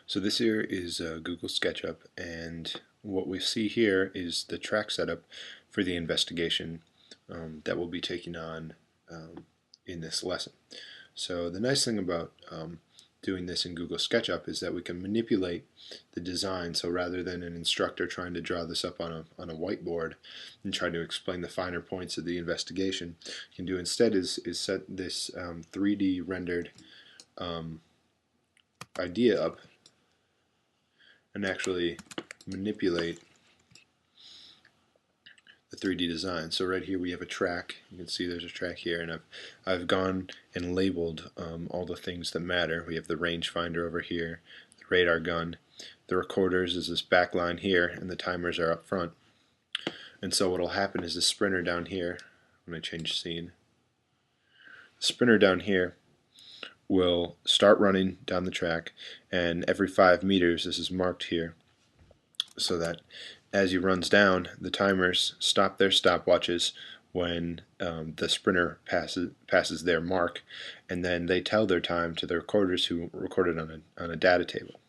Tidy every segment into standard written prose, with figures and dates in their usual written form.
So this here is Google SketchUp, and what we see here is the track setup for the investigation that we'll be taking on in this lesson. So the nice thing about doing this in Google SketchUp is that we can manipulate the design. So rather than an instructor trying to draw this up on a whiteboard and try to explain the finer points of the investigation, you can do instead is set this 3D rendered idea up and actually manipulate the 3D design. So right here we have a track. You can see there's a track here, and I've gone and labeled all the things that matter. We have the rangefinder over here, the radar gun, the recorders is this back line here, and the timers are up front. And so what will happen is the sprinter down here, when I change scene, the sprinter down here will start running down the track, and every 5 meters, this is marked here, so that as he runs down, the timers stop their stopwatches when the sprinter passes their mark, and then they tell their time to the recorders who recorded on a data table.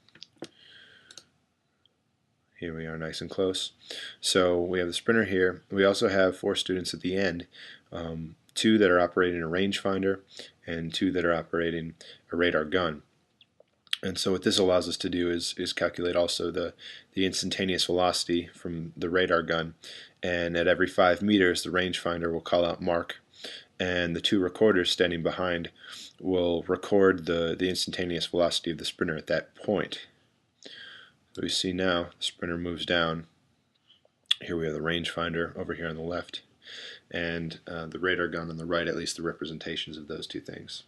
Here we are nice and close. So we have the sprinter here. We also have 4 students at the end, 2 that are operating a rangefinder and 2 that are operating a radar gun. And so what this allows us to do is calculate also the instantaneous velocity from the radar gun. And at every 5 meters, the rangefinder will call out mark, and the 2 recorders standing behind will record the instantaneous velocity of the sprinter at that point. So we see now the sprinter moves down. Here we have the rangefinder over here on the left, and the radar gun on the right, at least the representations of those 2 things.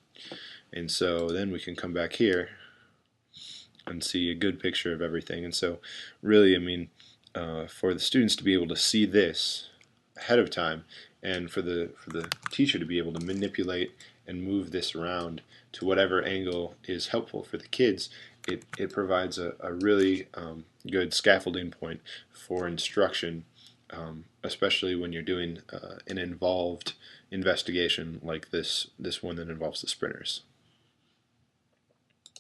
And so then we can come back here and see a good picture of everything. And so really, I mean, for the students to be able to see this ahead of time, and for the teacher to be able to manipulate and move this around to whatever angle is helpful for the kids, it provides a really good scaffolding point for instruction, especially when you're doing an involved investigation like this one that involves the sprinters.